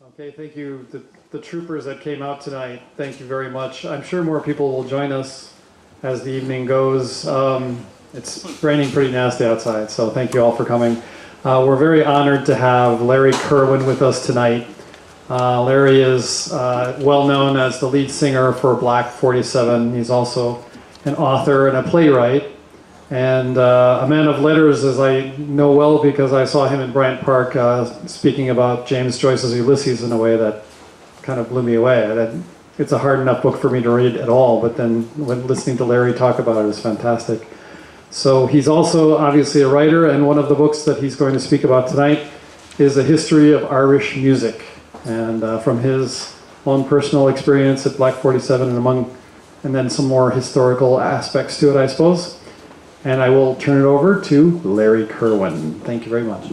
Okay, thank you. The troopers that came out tonight, thank you very much. I'm sure more people will join us as the evening goes. It's raining pretty nasty outside, so thank you all for coming. We're very honored to have Larry Kirwan with us tonight. Larry is well known as the lead singer for Black 47. He's also an author and a playwright, and a man of letters, as I know well because I saw him in Bryant Park speaking about James Joyce's Ulysses in a way that kind of blew me away. It's a hard enough book for me to read at all, but then when listening to Larry talk about it is fantastic. So he's also obviously a writer, and one of the books that he's going to speak about tonight is A History of Irish Music. And from his own personal experience at Black 47 and then some more historical aspects to it, I suppose. And I will turn it over to Larry Kirwan. Thank you very much.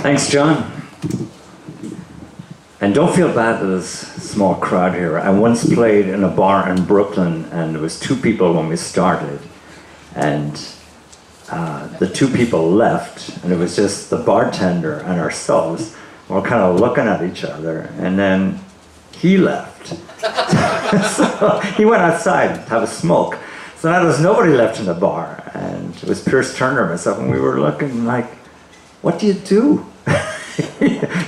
Thanks, John. And don't feel bad for this small crowd here. I once played in a bar in Brooklyn, and there was 2 people when we started. And the 2 people left, and it was just the bartender and ourselves. We're kind of looking at each other, and then he left. So he went outside to have a smoke. So now there was nobody left in the bar, and it was Pierce Turner and myself, and we were looking like, what do you do?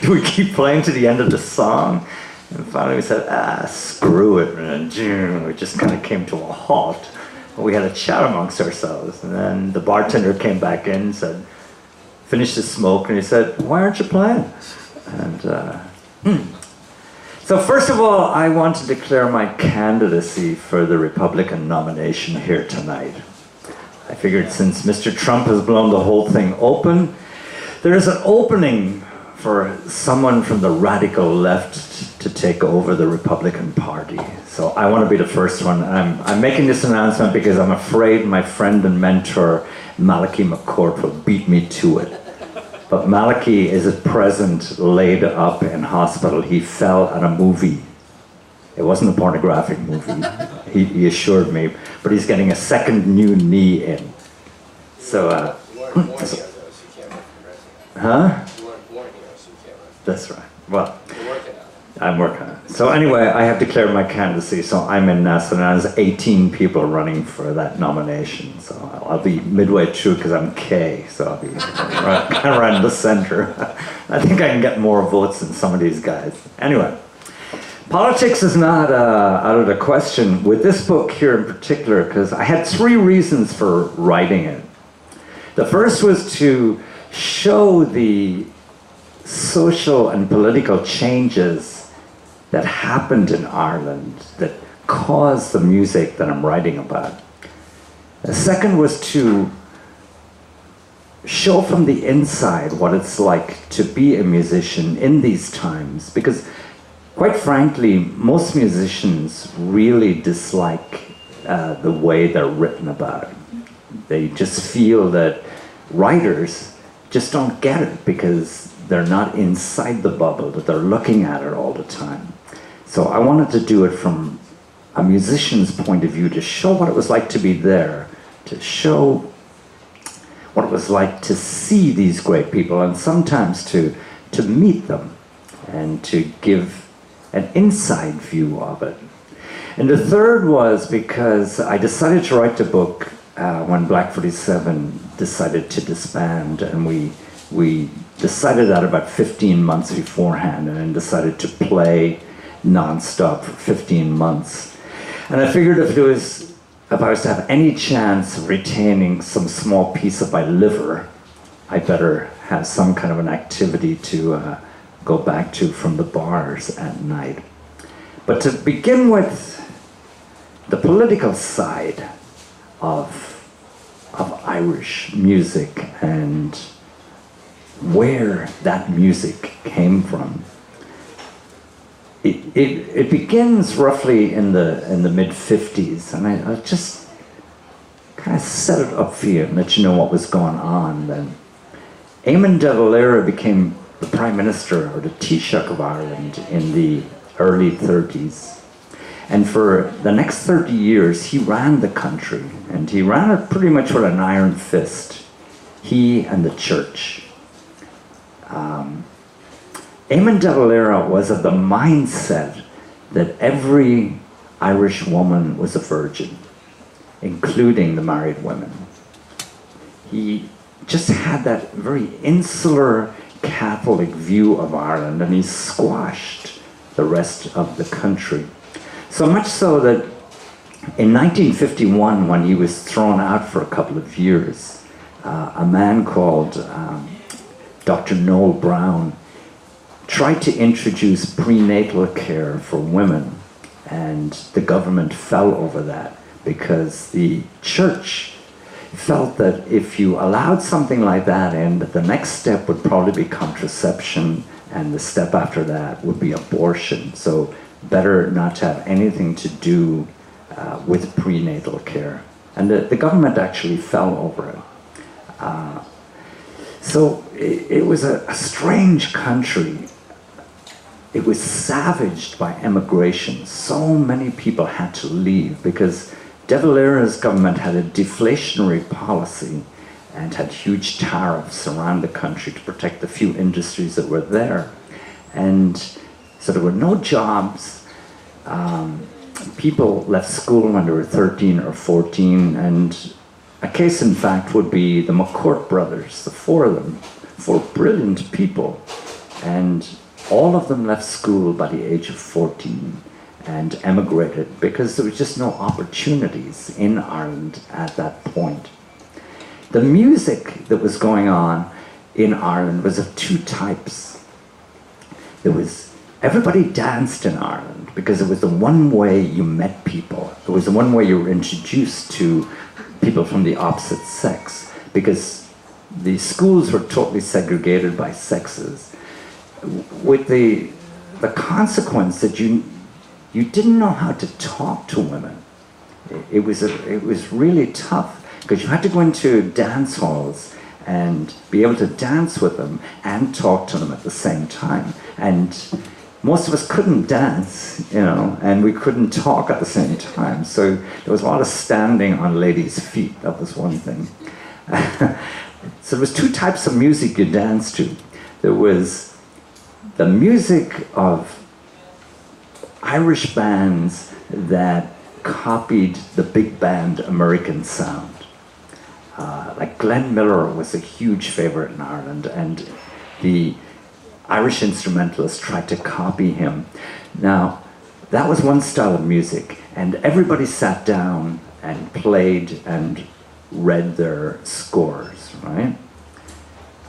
Do we keep playing to the end of the song? And finally we said, screw it, and then we just kind of came to a halt. We had a chat amongst ourselves, and then the bartender came back in and said, finished his smoke, and he said, why aren't you playing? And so first of all, I want to declare my candidacy for the Republican nomination here tonight. I figured since Mr. Trump has blown the whole thing open, there is an opening for someone from the radical left to take over the Republican Party. So I want to be the first one. I'm making this announcement because I'm afraid my friend and mentor, Malachi McCourt, will beat me to it. But Malachi is at present laid up in hospital. He fell at a movie. It wasn't a pornographic movie, he assured me, but he's getting a second new knee in. So, huh? That's right. Well, I'm working on it. So anyway, I have declared my candidacy, so I'm in NASA, and there's 18 people running for that nomination. So I'll be midway through because I'm K, so I'll be kind of around the center. I think I can get more votes than some of these guys. Anyway, politics is not out of the question with this book here in particular, because I had 3 reasons for writing it. The first was to show the social and political changes that happened in Ireland that caused the music that I'm writing about. The second was to show from the inside what it's like to be a musician in these times, because quite frankly, most musicians really dislike the way they're written about. They just feel that writers just don't get it because they're not inside the bubble, but they're looking at it all the time. So I wanted to do it from a musician's point of view, to show what it was like to be there, to show what it was like to see these great people, and sometimes to meet them and to give an inside view of it. And the third was because I decided to write the book when Black 47 decided to disband, and we decided that about 15 months beforehand, and then decided to play non-stop for 15 months. And I figured if I was to have any chance of retaining some small piece of my liver, I better have some kind of an activity to go back to from the bars at night. But to begin with, the political side of Irish music and where that music came from. It begins roughly in the mid-50s, and I just kind of set it up for you and let you know what was going on then. Eamon de Valera became the Prime Minister, or the Taoiseach of Ireland, in the early 30s. And for the next 30 years, he ran the country, and he ran it pretty much with an iron fist. He and the church. Eamon de Valera was of the mindset that every Irish woman was a virgin, including the married women. He just had that very insular Catholic view of Ireland, and he squashed the rest of the country. So much so that in 1951, when he was thrown out for a couple of years, a man called Dr. Noel Brown tried to introduce prenatal care for women, and the government fell over that because the church felt that if you allowed something like that in, the next step would probably be contraception, and the step after that would be abortion. So better not to have anything to do with prenatal care. And the government actually fell over it. So it was a strange country. It was savaged by emigration. So many people had to leave because De Valera's government had a deflationary policy and had huge tariffs around the country to protect the few industries that were there. And so there were no jobs. People left school when they were 13 or 14, and a case in fact would be the McCourt brothers, the four of them, four brilliant people, and all of them left school by the age of 14 and emigrated because there was just no opportunities in Ireland at that point. The music that was going on in Ireland was of two types. Everybody danced in Ireland because it was the one way you met people. It was the one way you were introduced to people from the opposite sex, because the schools were totally segregated by sexes, with the consequence that you didn't know how to talk to women. It was really tough because you had to go into dance halls and be able to dance with them and talk to them at the same time. And most of us couldn't dance, and we couldn't talk at the same time. So there was a lot of standing on ladies' feet. That was one thing. So there was two types of music you danced to. There was the music of Irish bands that copied the big band American sound. Like Glenn Miller was a huge favorite in Ireland, and the Irish instrumentalists tried to copy him. Now, that was one style of music, and everybody sat down and played and read their scores, right?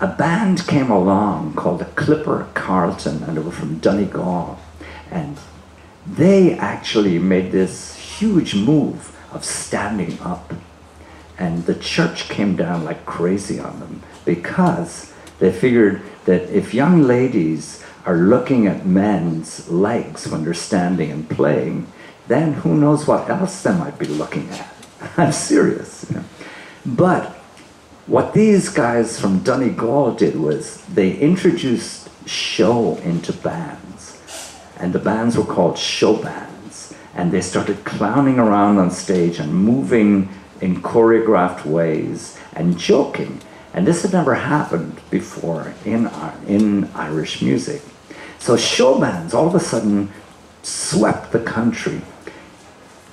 A band came along called the Clipper Carlton, and they were from Donegal, and they actually made this huge move of standing up, and the church came down like crazy on them because they figured that if young ladies are looking at men's legs when they're standing and playing, then who knows what else they might be looking at. I'm serious. But what these guys from Donegal did was they introduced show into bands, and the bands were called show bands, and they started clowning around on stage and moving in choreographed ways and joking. And this had never happened before in Irish music. So show bands all of a sudden swept the country.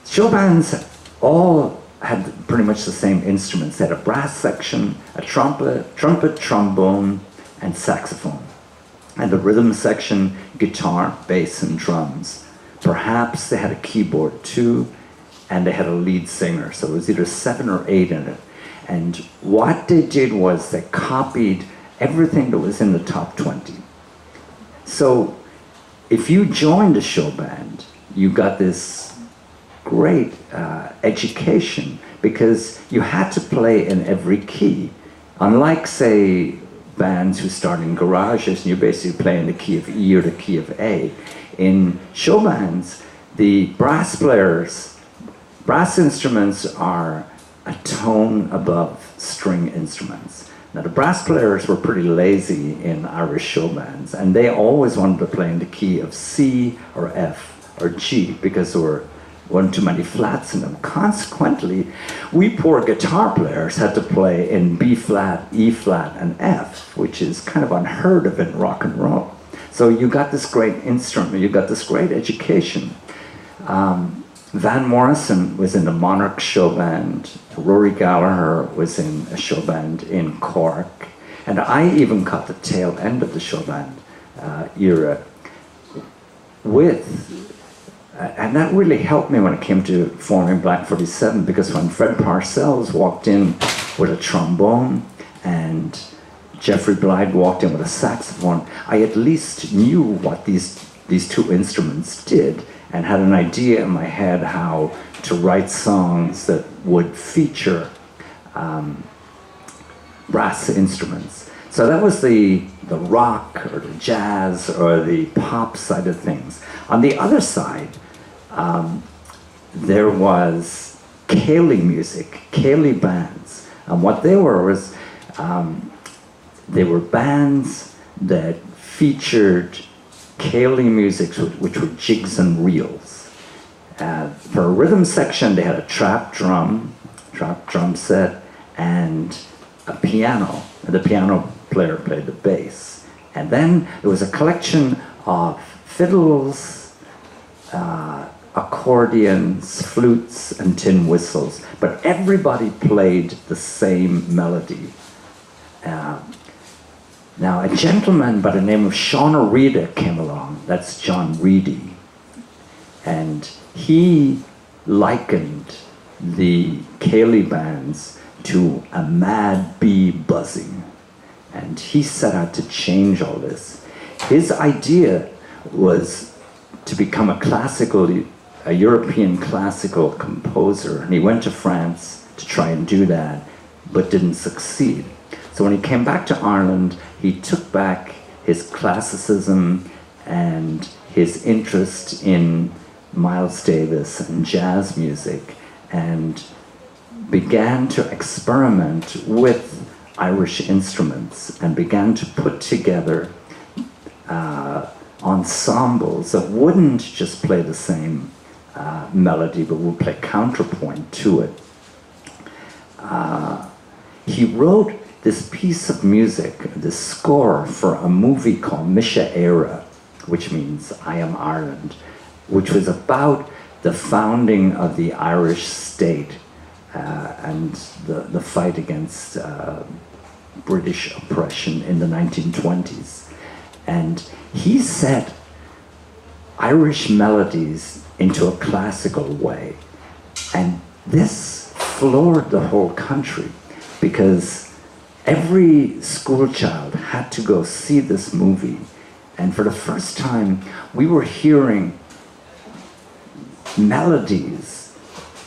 Show bands all had pretty much the same instruments. They had a brass section, a trumpet, trombone, and saxophone. And the rhythm section, guitar, bass, and drums. Perhaps they had a keyboard too, and they had a lead singer. So it was either 7 or 8 in it. And what they did was they copied everything that was in the top 20. So if you joined a show band, you got this great education because you had to play in every key. Unlike, say, bands who start in garages and you basically play in the key of E or the key of A. In show bands, the brass instruments are a tone above string instruments. Now the brass players were pretty lazy in Irish show bands, and they always wanted to play in the key of C or F or G because there weren't too many flats in them. Consequently, we poor guitar players had to play in B flat, E flat, and F, which is kind of unheard of in rock and roll. So you got this great instrument, you got this great education. Van Morrison was in the Monarch show band. Rory Gallagher was in a show band in Cork. And I even caught the tail end of the show band era and that really helped me when it came to forming Black 47, because when Fred Parcells walked in with a trombone and Jeffrey Blythe walked in with a saxophone, I at least knew what these two instruments did and had an idea in my head how to write songs that would feature brass instruments. So that was the rock or the jazz or the pop side of things. On the other side, there was Ceilidh music, Ceilidh bands. And what they were was, they were bands that featured Ceilidh music, which were jigs and reels. For a rhythm section, they had a trap drum set, and a piano. And the piano player played the bass. And then there was a collection of fiddles, accordions, flutes, and tin whistles. But everybody played the same melody. Now, a gentleman by the name of Sean O'Reilly came along. That's John Reedy. And he likened the Ceilidh bands to a mad bee buzzing. And he set out to change all this. His idea was to become a European classical composer. And he went to France to try and do that, but didn't succeed. So when he came back to Ireland, he took back his classicism and his interest in Miles Davis and jazz music, and began to experiment with Irish instruments and began to put together ensembles that wouldn't just play the same melody, but would play counterpoint to it. He wrote this piece of music, this score for a movie called Misha Era, which means I Am Ireland, which was about the founding of the Irish state and the fight against British oppression in the 1920s. And he set Irish melodies into a classical way. And this floored the whole country, because every school child had to go see this movie. And for the first time, we were hearing melodies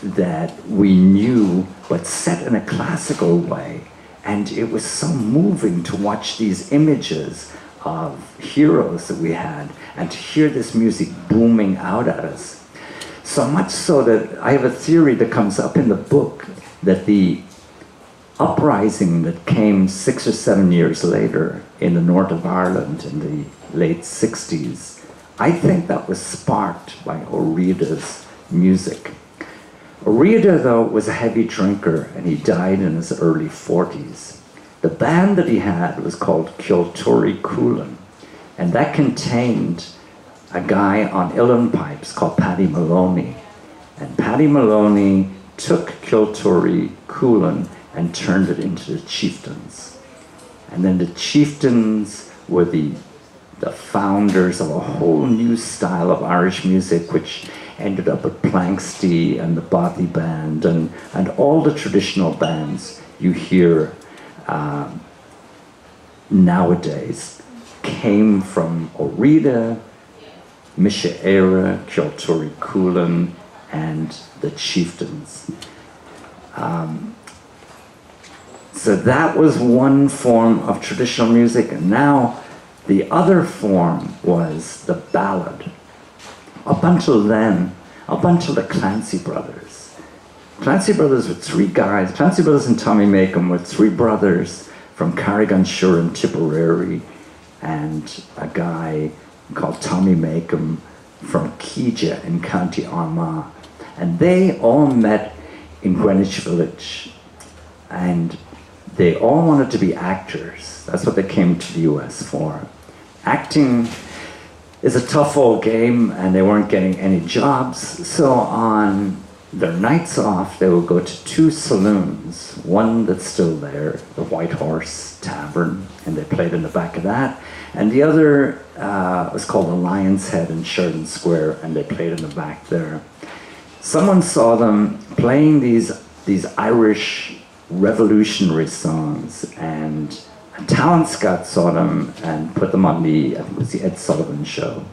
that we knew, but set in a classical way. And it was so moving to watch these images of heroes that we had and to hear this music booming out at us. So much so that I have a theory that comes up in the book that the uprising that came 6 or 7 years later in the north of Ireland in the late 60s, I think that was sparked by O'Riordan's music. O'Riordan, though, was a heavy drinker, and he died in his early 40s. The band that he had was called Kilturry Coolan, and that contained a guy on uilleann pipes called Paddy Maloney. And Paddy Maloney took Kilturry Coolan and turned it into the Chieftains. And then the Chieftains were the founders of a whole new style of Irish music, which ended up with Planxty and the Bothy Band and all the traditional bands you hear nowadays came from O'Riordan, Misha Era, Kilturry Coolan, and the Chieftains. So that was one form of traditional music, and now the other form was the ballad. Up until then, up until the Clancy brothers. Clancy brothers were three guys. Clancy brothers and Tommy Makem were three brothers from Carrigan-Shure and Tipperary, and a guy called Tommy Makem from Keeja in County Armagh. And they all met in Greenwich Village. And they all wanted to be actors. That's what they came to the US for. Acting is a tough old game, and they weren't getting any jobs. So on their nights off, they would go to two saloons. One that's still there, the White Horse Tavern, and they played in the back of that. And the other was called the Lion's Head in Sheridan Square, and they played in the back there. Someone saw them playing these Irish revolutionary songs, and a talent scout saw them and put them on I think it was the Ed Sullivan Show.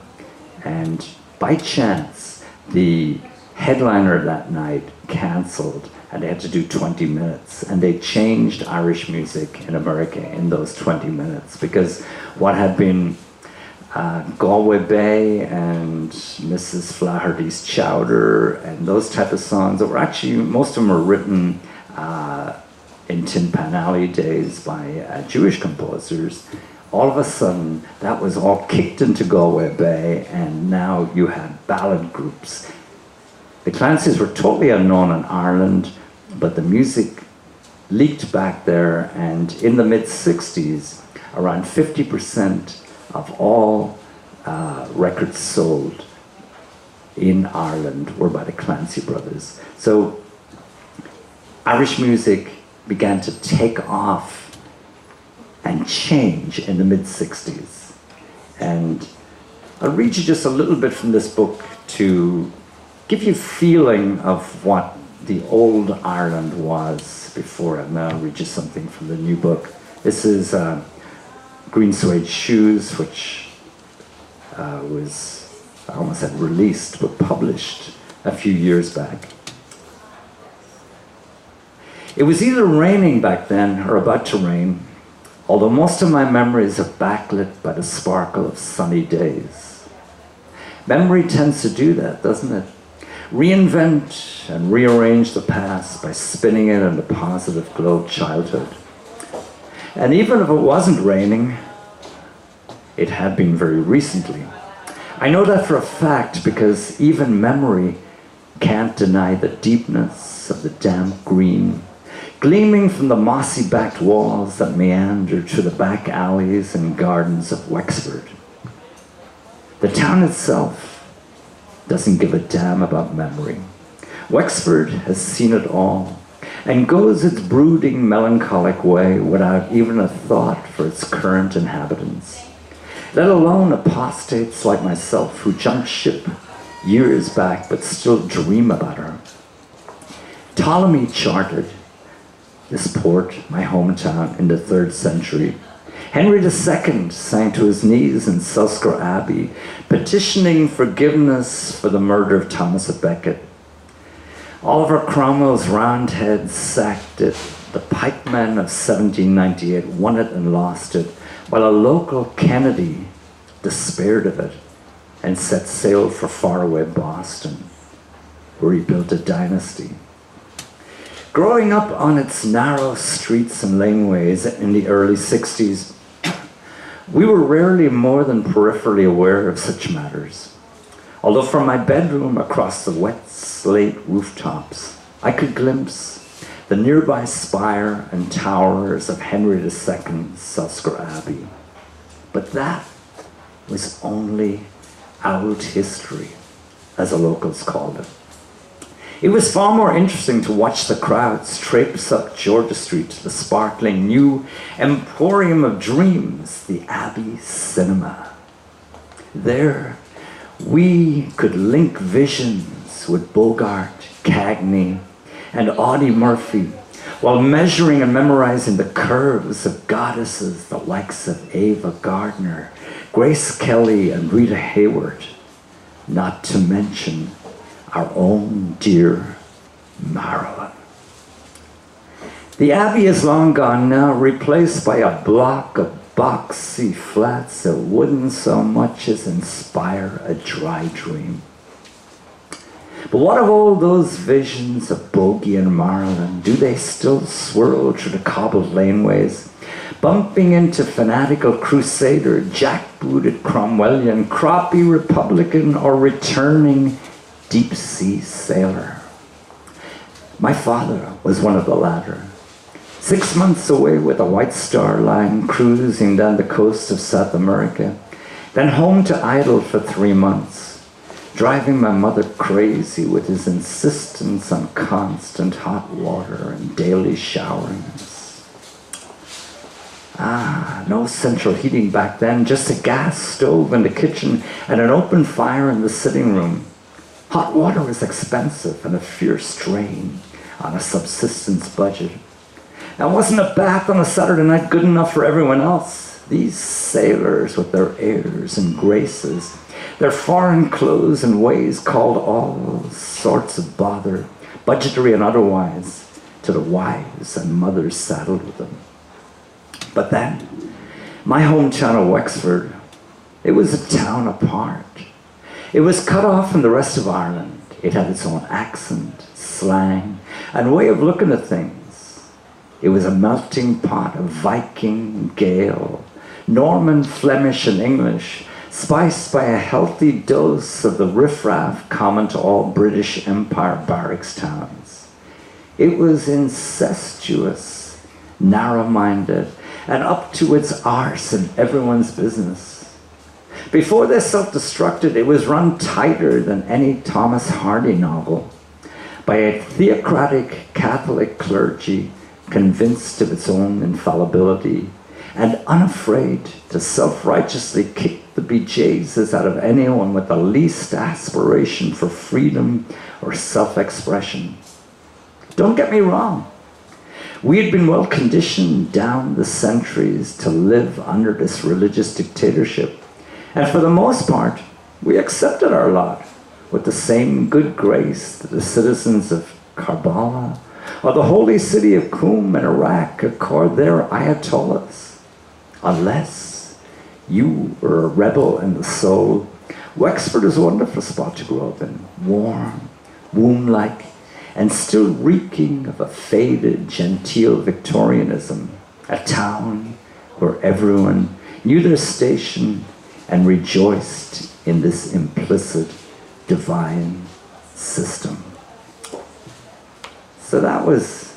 And by chance, the headliner that night canceled, and they had to do 20 minutes. And they changed Irish music in America in those 20 minutes, because what had been Galway Bay and Mrs. Flaherty's Chowder and those type of songs that were actually, most of them were written in Tin Pan Alley days by Jewish composers. All of a sudden, that was all kicked into Galway Bay, and now you had ballad groups. The Clancys were totally unknown in Ireland, but the music leaked back there, and in the mid-60s, around 50% of all records sold in Ireland were by the Clancy brothers. So Irish music began to take off and change in the mid-60s. And I'll read you just a little bit from this book to give you a feeling of what the old Ireland was before. And now I'll read you something from the new book. This is Green Suede Shoes, which was, I almost said released, but published a few years back. It was either raining back then or about to rain, although most of my memories are backlit by the sparkle of sunny days. Memory tends to do that, doesn't it? Reinvent and rearrange the past by spinning it in the positive glow of childhood. And even if it wasn't raining, it had been very recently. I know that for a fact because even memory can't deny the deepness of the damp green, gleaming from the mossy-backed walls that meander through the back alleys and gardens of Wexford. The town itself doesn't give a damn about memory. Wexford has seen it all and goes its brooding, melancholic way without even a thought for its current inhabitants, let alone apostates like myself who jumped ship years back but still dream about her. Ptolemy charted this port, my hometown, in the 3rd century. Henry II sank to his knees in Suscar Abbey, petitioning forgiveness for the murder of Thomas à Becket. Oliver Cromwell's Roundheads sacked it. The pikemen of 1798 won it and lost it, while a local Kennedy despaired of it and set sail for faraway Boston, where he built a dynasty. Growing up on its narrow streets and laneways in the early 60s, we were rarely more than peripherally aware of such matters. Although from my bedroom across the wet slate rooftops, I could glimpse the nearby spire and towers of Henry II's Suscar Abbey. But that was only old history, as the locals called it. It was far more interesting to watch the crowds traipse up Georgia Street to the sparkling new emporium of dreams, the Abbey Cinema. There, we could link visions with Bogart, Cagney, and Audie Murphy, while measuring and memorizing the curves of goddesses the likes of Ava Gardner, Grace Kelly, and Rita Hayworth, not to mention our own dear Marilyn. The Abbey is long gone now, replaced by a block of boxy flats that wouldn't so much as inspire a dry dream. But what of all those visions of Bogey and Marilyn? Do they still swirl through the cobbled laneways, bumping into fanatical crusader, jackbooted Cromwellian, croppy Republican, or returning deep-sea sailor? My father was one of the latter. 6 months away with a White Star Line cruising down the coast of South America. Then home to idle for 3 months, driving my mother crazy with his insistence on constant hot water and daily showerings. No central heating back then, just a gas stove in the kitchen and an open fire in the sitting room. Hot water was expensive and a fierce drain on a subsistence budget. And wasn't a bath on a Saturday night good enough for everyone else? These sailors with their airs and graces, their foreign clothes and ways called all sorts of bother, budgetary and otherwise, to the wives and mothers saddled with them. But then, my hometown of Wexford, it was a town apart. It was cut off from the rest of Ireland. It had its own accent, slang, and way of looking at things. It was a melting pot of Viking, Gael, Norman, Flemish, and English, spiced by a healthy dose of the riffraff common to all British Empire barracks towns. It was incestuous, narrow-minded, and up to its arse in everyone's business. Before they self-destructed, it was run tighter than any Thomas Hardy novel, by a theocratic Catholic clergy convinced of its own infallibility and unafraid to self-righteously kick the bejesus out of anyone with the least aspiration for freedom or self-expression. Don't get me wrong. We had been well conditioned down the centuries to live under this religious dictatorship, and for the most part, we accepted our lot with the same good grace that the citizens of Karbala or the holy city of Qum in Iraq accord their ayatollahs. Unless you were a rebel in the soul, Wexford is a wonderful spot to grow up in, warm, womb-like, and still reeking of a faded, genteel Victorianism, a town where everyone knew their station and rejoiced in this implicit divine system. So that was,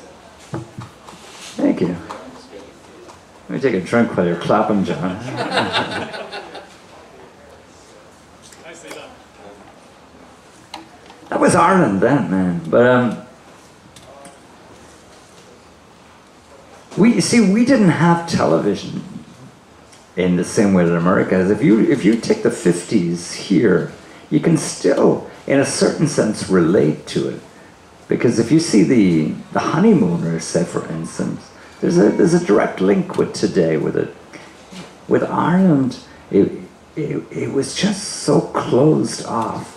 thank you. Let me take a drink while you're clapping, John. That was Ireland then, man. But we didn't have television in the same way that America has. If you take the 50s here, you can still, in a certain sense, relate to it. Because if you see the honeymooners, say for instance, there's a direct link with today with it. With Ireland, it was just so closed off.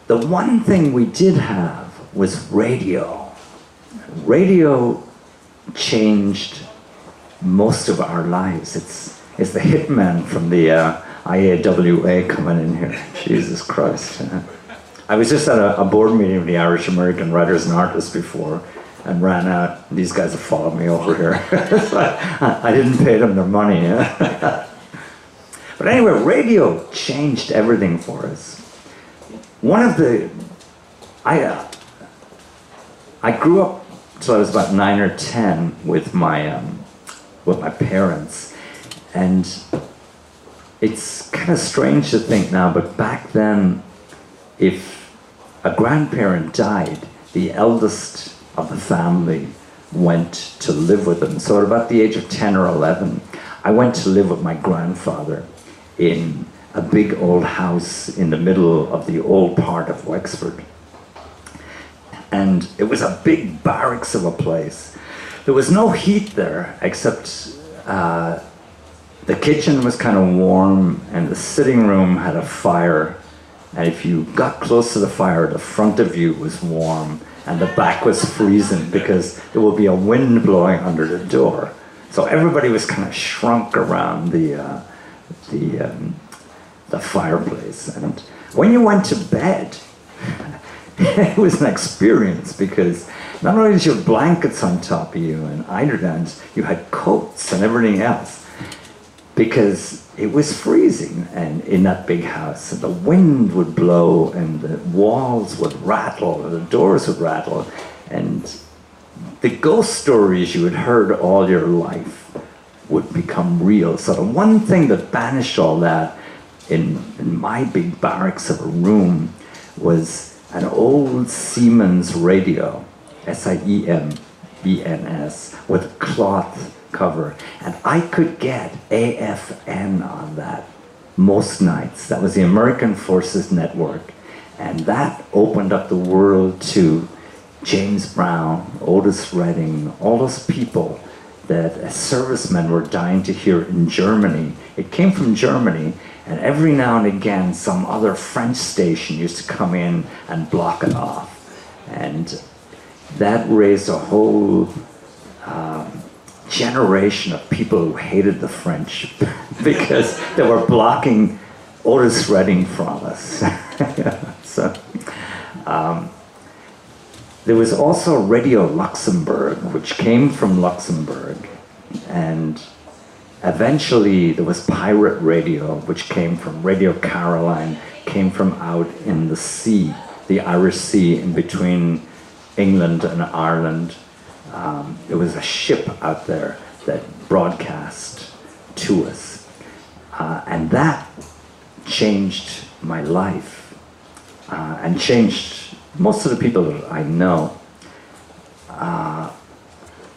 The one thing we did have was radio. Radio changed most of our lives. It's the hitman from the IAWA coming in here. Jesus Christ. I was just at a board meeting of the Irish American Writers and Artists before and ran out. These guys have followed me over here. So I didn't pay them their money. But anyway, radio changed everything for us. I grew up till I was about 9 or 10 with my parents, and it's kind of strange to think now, but back then, if a grandparent died, the eldest of the family went to live with them. So at about the age of 10 or 11, I went to live with my grandfather in a big old house in the middle of the old part of Wexford. And it was a big barracks of a place. There was no heat there, except the kitchen was kind of warm and the sitting room had a fire. And if you got close to the fire, the front of you was warm and the back was freezing because there would be a wind blowing under the door. So everybody was kind of shrunk around the fireplace. And when you went to bed, it was an experience because not only did you have blankets on top of you and eiderdowns, you had coats and everything else because it was freezing and in that big house, and the wind would blow and the walls would rattle and the doors would rattle, and the ghost stories you had heard all your life would become real. So the one thing that banished all that in my big barracks of a room was an old Siemens radio, Siemens, with a cloth cover. And I could get AFN on that most nights. That was the American Forces Network. And that opened up the world to James Brown, Otis Redding, all those people that servicemen were dying to hear in Germany. It came from Germany, and every now and again some other French station used to come in and block it off. And that raised a whole generation of people who hated the French because they were blocking Otis Redding from us. So, there was also Radio Luxembourg, which came from Luxembourg, and eventually there was Pirate Radio, which came from Radio Caroline, came from out in the sea, the Irish Sea, in between England and Ireland. There was a ship out there that broadcast to us, and that changed my life, and changed most of the people that I know. I'll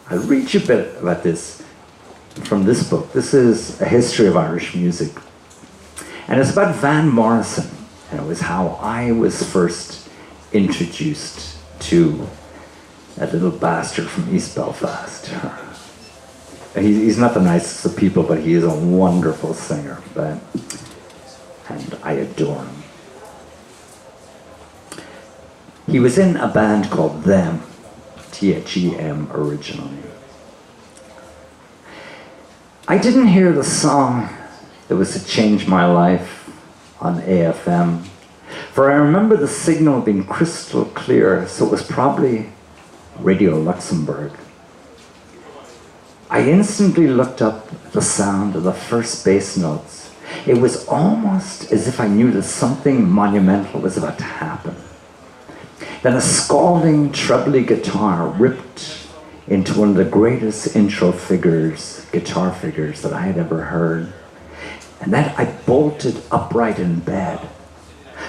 read you a bit about this from this book. This is A History of Irish Music. And it's about Van Morrison. And it was how I was first introduced to that little bastard from East Belfast. He's not the nicest of people, but he is a wonderful singer. And I adore him. He was in a band called Them, T-H-E-M originally. I didn't hear the song that was to change my life on AFM, for I remember the signal being crystal clear, so it was probably Radio Luxembourg. I instantly looked up at the sound of the first bass notes. It was almost as if I knew that something monumental was about to happen. Then a scalding trebly guitar ripped into one of the greatest intro guitar figures that I had ever heard. And then I bolted upright in bed.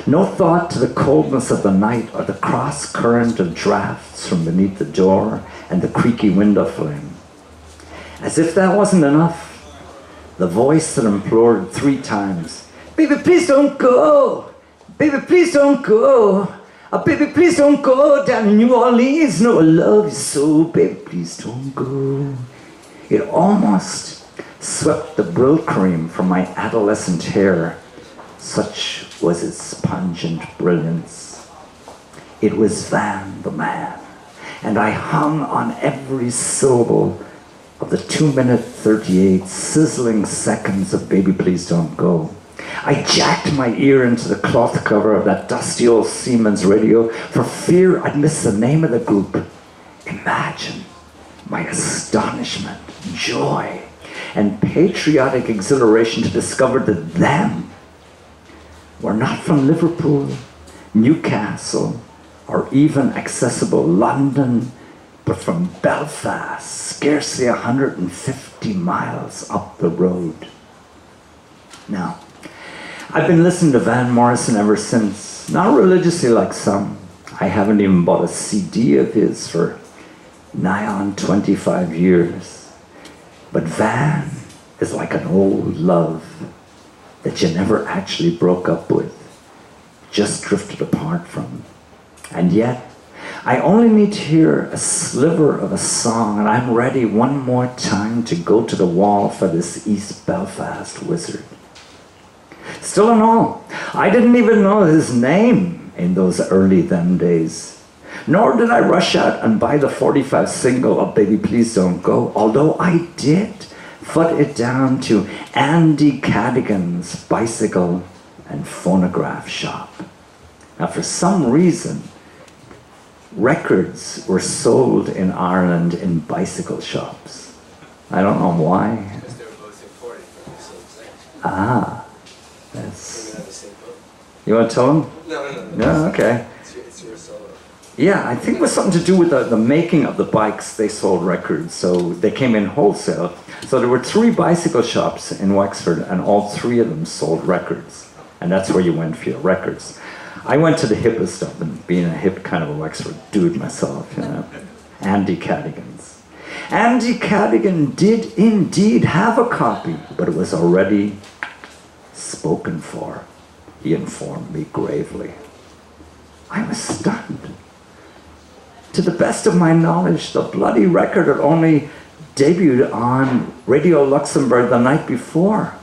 No thought to the coldness of the night or the cross current of drafts from beneath the door and the creaky window frame. As if that wasn't enough, the voice that implored 3 times, "Baby, please don't go! Baby, please don't go! Oh, baby, please don't go down to New Orleans. No, I love you so. Baby, please don't go." It almost swept the Brill cream from my adolescent hair. Such was its pungent brilliance. It was Van the man, and I hung on every syllable of the 2-minute 38 sizzling seconds of Baby, Please Don't Go. I jacked my ear into the cloth cover of that dusty old Siemens radio for fear I'd miss the name of the group. Imagine my astonishment, joy, and patriotic exhilaration to discover that them were not from Liverpool, Newcastle, or even accessible London, but from Belfast, scarcely 150 miles up the road. Now, I've been listening to Van Morrison ever since, not religiously like some. I haven't even bought a CD of his for nigh on 25 years. But Van is like an old love that you never actually broke up with, just drifted apart from. And yet, I only need to hear a sliver of a song and I'm ready one more time to go to the wall for this East Belfast wizard. Still in all, I didn't even know his name in those early them days. Nor did I rush out and buy the 45 single of Baby Please Don't Go, although I did foot it down to Andy Cadigan's bicycle and phonograph shop. Now for some reason, records were sold in Ireland in bicycle shops. I don't know why. Because they were both imported from the same place. Ah. They would have the same book. You want to tell him? No. No, okay. It's your solo. Yeah, I think it was something to do with the making of the bikes. They sold records, so they came in wholesale. So there were 3 bicycle shops in Wexford, and all 3 of them sold records. And that's where you went for your records. I went to the hippest of them, being a hip kind of a Wexford dude myself, you know. Andy Cadigan's. Andy Cadigan did indeed have a copy, but it was already spoken for, he informed me gravely. I was stunned. To the best of my knowledge, the bloody record had only debuted on Radio Luxembourg the night before.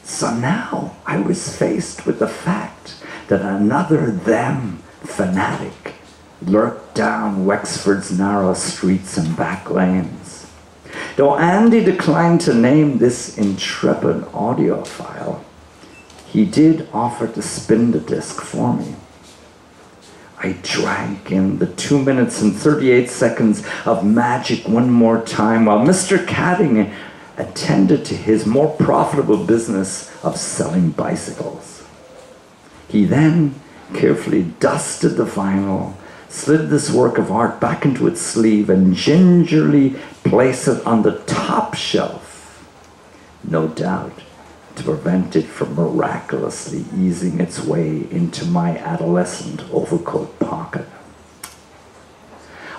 So now I was faced with the fact that another them fanatic lurked down Wexford's narrow streets and back lanes. Though Andy declined to name this intrepid audiophile, he did offer to spin the disc for me. I drank in the 2 minutes and 38 seconds of magic one more time while Mr. Cadigan attended to his more profitable business of selling bicycles. He then carefully dusted the vinyl, slid this work of art back into its sleeve, and gingerly placed it on the top shelf, no doubt to prevent it from miraculously easing its way into my adolescent overcoat pocket.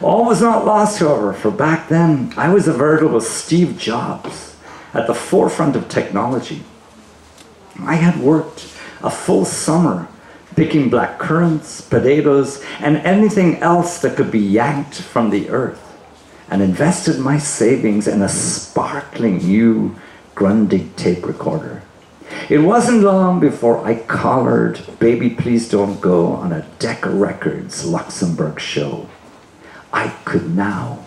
All was not lost, however, for back then I was a veritable Steve Jobs at the forefront of technology. I had worked a full summer picking black currants, potatoes, and anything else that could be yanked from the earth, and invested my savings in a sparkling new Grundig tape recorder. It wasn't long before I collared Baby Please Don't Go on a Decca Records Luxembourg show. I could now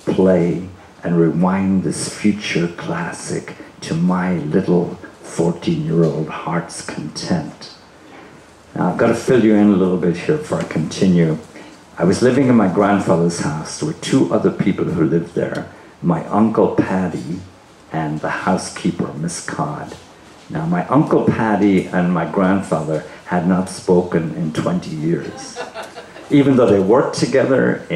play and rewind this future classic to my little 14-year-old heart's content. Now I've got to fill you in a little bit here before I continue. I was living in my grandfather's house. There were 2 other people who lived there, my Uncle Paddy and the housekeeper, Miss Codd. Now, my Uncle Paddy and my grandfather had not spoken in 20 years. Even though they worked together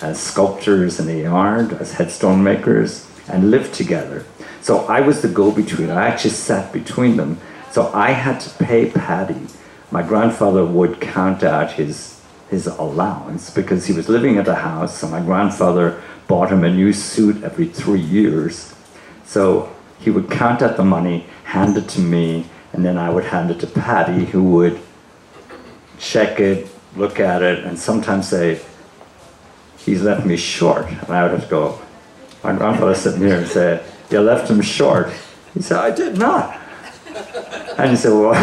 as sculptors in the yard, as headstone makers, and lived together. So I was the go-between. I actually sat between them. So I had to pay Paddy. My grandfather would count out his allowance because he was living at the house, and my grandfather bought him a new suit every 3 years. So he would count out the money, hand it to me, and then I would hand it to Paddy, who would check it, look at it, and sometimes say, he's left me short. And I would have to go, my grandfather sitting here and say, you left him short. He said, I did not. And he said, well,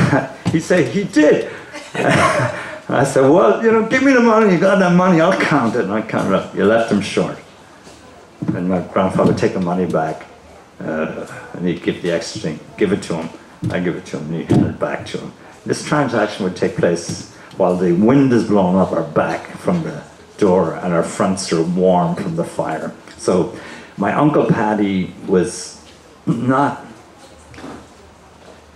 he said, he did. And I said, well, give me the money, you got that money, I'll count it. And I counted up, you left him short. And my grandfather would take the money back. And he'd give the extra thing, give it to him, I give it to him, and he'd hand it back to him. This transaction would take place while the wind is blowing up our back from the door and our fronts are warm from the fire. So my Uncle Paddy was not,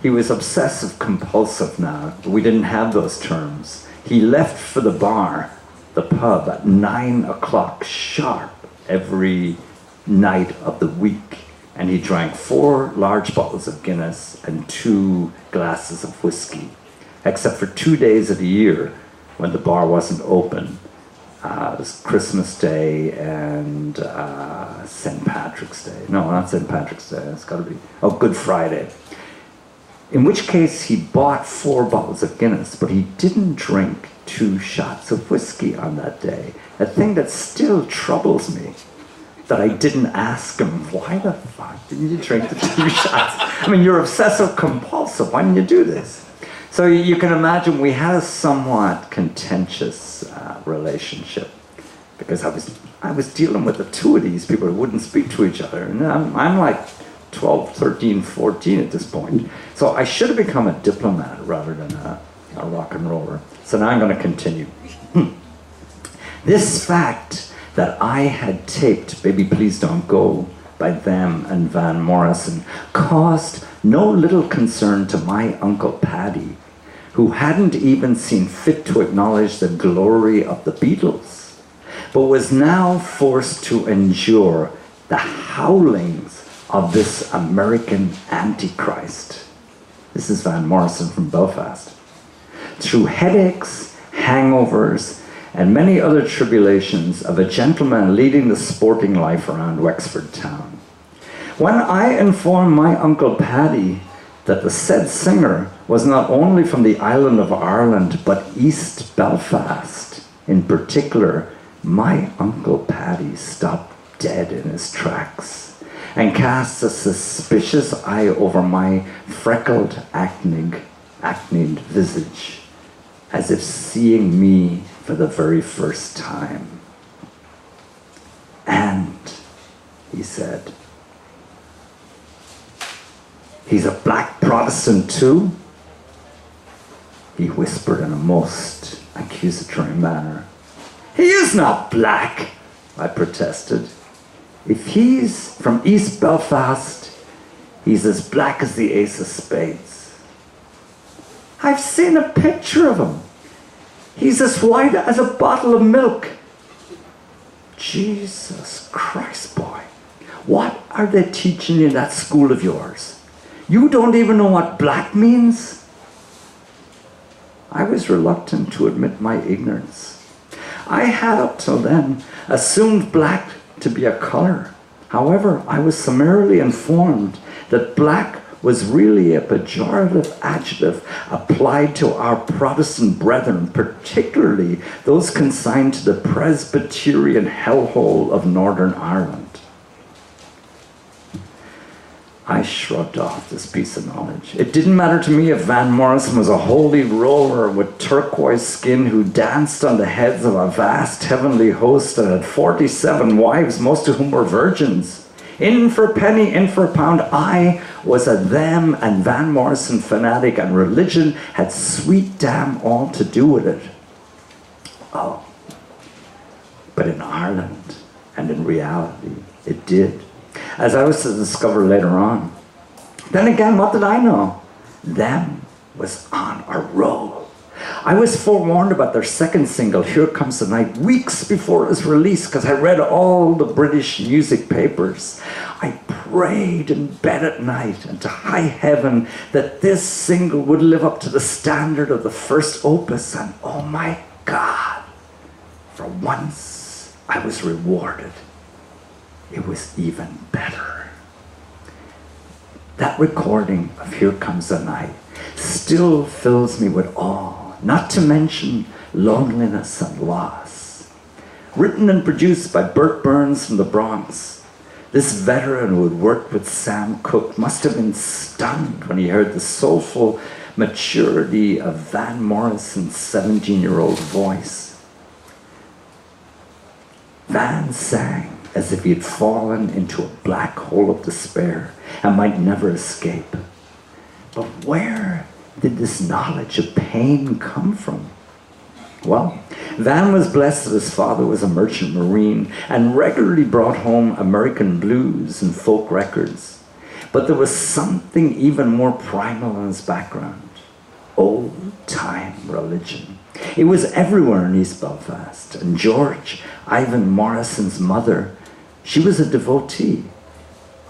he was obsessive compulsive now, but we didn't have those terms. He left for the bar, the pub, at 9 o'clock sharp every night of the week. And he drank 4 large bottles of Guinness and 2 glasses of whiskey, except for 2 days of the year when the bar wasn't open. It was Christmas Day and St. Patrick's Day. No, not St. Patrick's Day, it's got to be, Good Friday. In which case he bought 4 bottles of Guinness, but he didn't drink 2 shots of whiskey on that day. A thing that still troubles me. That I didn't ask him, why the fuck didn't you drink the 2 shots? I mean, you're obsessive compulsive, why didn't you do this? So you can imagine we had a somewhat contentious relationship because I was dealing with the 2 of these people who wouldn't speak to each other. And I'm like 12, 13, 14 at this point. So I should have become a diplomat rather than a rock and roller. So now I'm going to continue. This fact that I had taped Baby Please Don't Go by them and Van Morrison caused no little concern to my Uncle Paddy, who hadn't even seen fit to acknowledge the glory of the Beatles but was now forced to endure the howlings of this American Antichrist. This is Van Morrison from Belfast. Through headaches, hangovers, and many other tribulations of a gentleman leading the sporting life around Wexford town. When I informed my Uncle Paddy that the said singer was not only from the island of Ireland, but East Belfast in particular, my Uncle Paddy stopped dead in his tracks and cast a suspicious eye over my freckled, acneed visage, as if seeing me for the very first time. And, he said, he's a black Protestant too? He whispered in a most accusatory manner. He is not black, I protested. If he's from East Belfast, he's as black as the ace of spades. I've seen a picture of him. He's as white as a bottle of milk. Jesus Christ, boy. What are they teaching you in that school of yours? You don't even know what black means? I was reluctant to admit my ignorance. I had up till then assumed black to be a color. However, I was summarily informed that black was really a pejorative adjective applied to our Protestant brethren, particularly those consigned to the Presbyterian hellhole of Northern Ireland. I shrugged off this piece of knowledge. It didn't matter to me if Van Morrison was a holy roller with turquoise skin who danced on the heads of a vast heavenly host and had 47 wives, most of whom were virgins. In for a penny, in for a pound. I was a them and Van Morrison fanatic, and religion had sweet damn all to do with it. Oh, but in Ireland and in reality, it did. As I was to discover later on. Then again, what did I know? Them was on a roll. I was forewarned about their second single, Here Comes the Night, weeks before it was released, because I read all the British music papers. I prayed in bed at night and to high heaven that this single would live up to the standard of the first opus, and oh my God, for once I was rewarded. It was even better. That recording of Here Comes the Night still fills me with awe, not to mention loneliness and loss. Written and produced by Burt Burns from the Bronx, this veteran who had worked with Sam Cooke must have been stunned when he heard the soulful maturity of Van Morrison's 17-year-old voice. Van sang as if he had fallen into a black hole of despair and might never escape. But where did this knowledge of pain come from? Well, Van was blessed that his father was a merchant marine and regularly brought home American blues and folk records. But there was something even more primal in his background. Old-time religion. It was everywhere in East Belfast, and George, Ivan Morrison's mother, she was a devotee.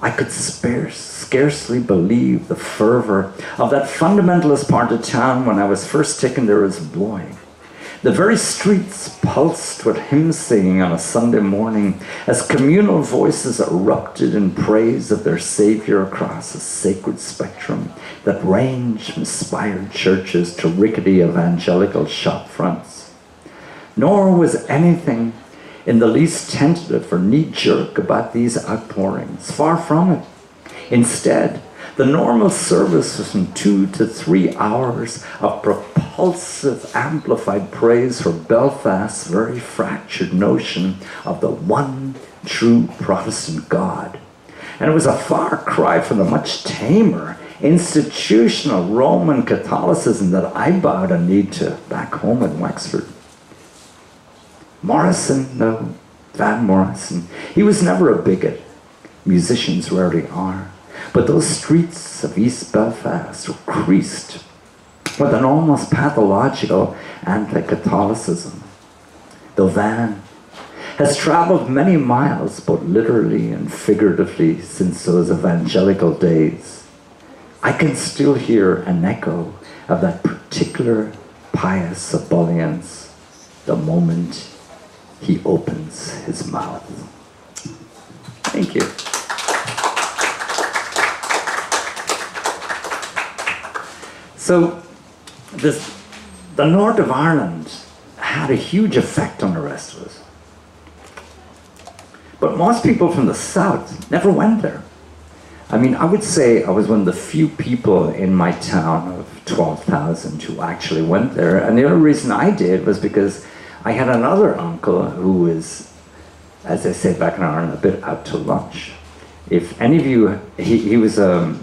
I could scarcely believe the fervor of that fundamentalist part of town when I was first taken there as a boy. The very streets pulsed with hymn singing on a Sunday morning as communal voices erupted in praise of their Savior across a sacred spectrum that ranged from spired churches to rickety evangelical shop fronts. Nor was anything in the least tentative or knee-jerk about these outpourings. Far from it. Instead, the normal service was from 2 to 3 hours of propulsive, amplified praise for Belfast's very fractured notion of the one true Protestant God. And it was a far cry from the much tamer, institutional Roman Catholicism that I bowed a knee to back home in Wexford. Morrison, no, Van Morrison, he was never a bigot. Musicians rarely are. But those streets of East Belfast were creased with an almost pathological anti-Catholicism. Though Van has traveled many miles, both literally and figuratively, since those evangelical days. I can still hear an echo of that particular pious ebullience the moment he opens his mouth. Thank you. So, the north of Ireland had a huge effect on the rest of us. But most people from the south never went there. I mean, I would say I was one of the few people in my town of 12,000 who actually went there. And the only reason I did was because I had another uncle who was, as I say back in Ireland, a bit out to lunch. If any of you, he was a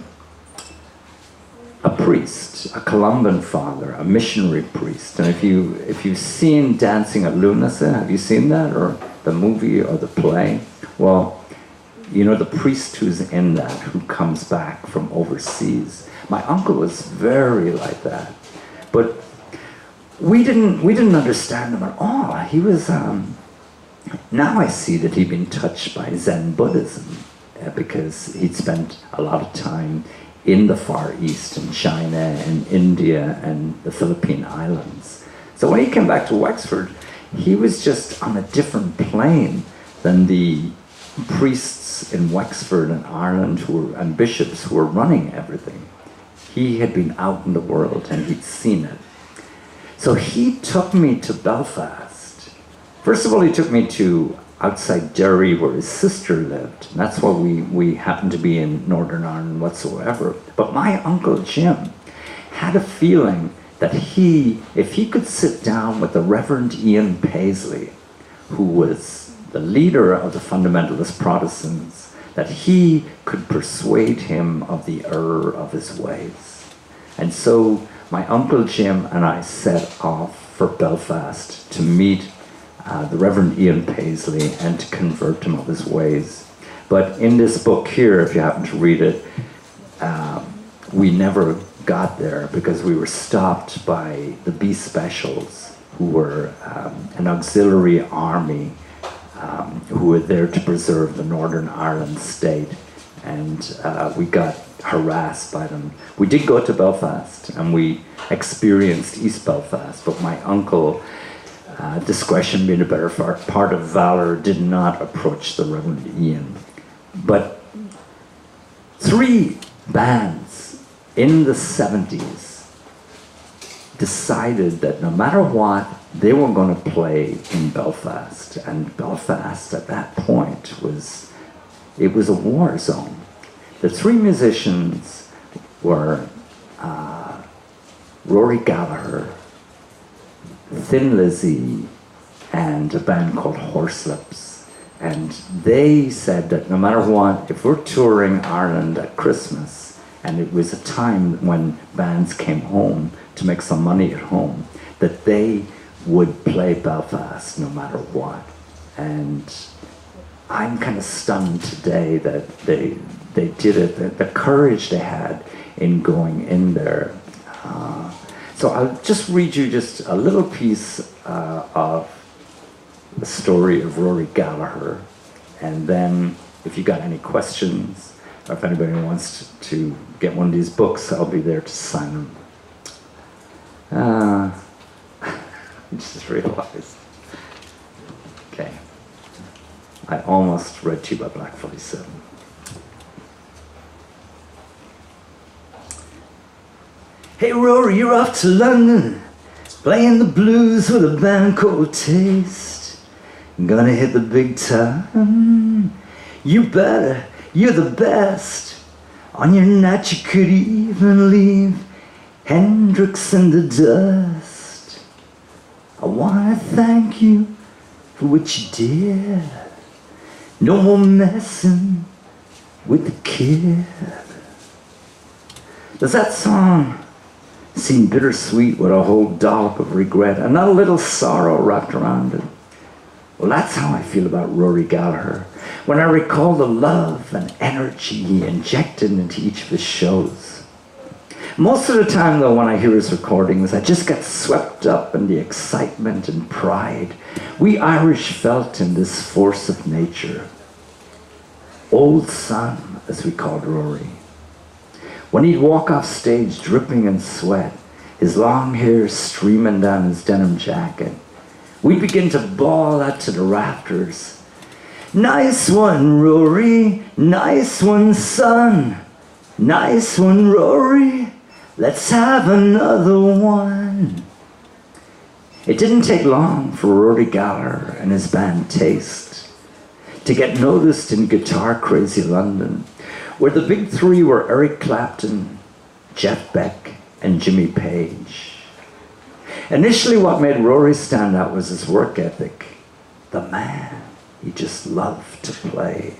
priest, a Columban father, a missionary priest. And if you've seen Dancing at Lunacy, have you seen that, or the movie or the play? Well, you know, the priest who's in that, who comes back from overseas. My uncle was very like that, but we didn't understand him at all. He was. Now I see that he'd been touched by Zen Buddhism because he'd spent a lot of time in the Far East, in China and India and the Philippine Islands. So when he came back to Wexford, he was just on a different plane than the priests in Wexford and Ireland and bishops who were running everything. He had been out in the world and he'd seen it. So he took me to Belfast. First of all, he took me to outside Derry where his sister lived. And that's why we happened to be in Northern Ireland whatsoever. But my Uncle Jim had a feeling that if he could sit down with the Reverend Ian Paisley, who was the leader of the fundamentalist Protestants, that he could persuade him of the error of his ways. And so my Uncle Jim and I set off for Belfast to meet the Reverend Ian Paisley and to convert him of his ways. But in this book here, if you happen to read it, we never got there because we were stopped by the B Specials, who were an auxiliary army who were there to preserve the Northern Ireland state, and we got harassed by them. We did go to Belfast and we experienced East Belfast, but my uncle, discretion being a better part of valor, did not approach the Reverend Ian. But 3 bands in the 70s decided that no matter what, they were going to play in Belfast. And Belfast at that point was a war zone. The 3 musicians were Rory Gallagher, Thin Lizzy, and a band called Horselips. And they said that no matter what, if we're touring Ireland at Christmas, and it was a time when bands came home to make some money at home, that they would play Belfast no matter what. And I'm kind of stunned today that they did it, the courage they had in going in there. So I'll just read you just a little piece of the story of Rory Gallagher, and then if you got any questions, or if anybody wants to get one of these books, I'll be there to sign them. I just realized. Okay. I almost read to you about Black 47. Hey Rory, you're off to London, playing the blues with a band called Taste. Gonna hit the big time. You better, you're the best. On your night you could even leave Hendrix in the dust. I wanna thank you for what you did. No more messing with the kid. Does that song seem bittersweet with a whole dollop of regret and not a little sorrow wrapped around it? Well, that's how I feel about Rory Gallagher when I recall the love and energy he injected into each of his shows. Most of the time, though, when I hear his recordings, I just get swept up in the excitement and pride we Irish felt in this force of nature. Old Son, as we called Rory. When he'd walk off stage dripping in sweat, his long hair streaming down his denim jacket, we'd begin to bawl out to the rafters. Nice one, Rory. Nice one, son. Nice one, Rory. Let's have another one. It didn't take long for Rory Gallagher and his band Taste to get noticed in guitar-crazy London, where the big three were Eric Clapton, Jeff Beck, and Jimmy Page. Initially, what made Rory stand out was his work ethic. The man, he just loved to play.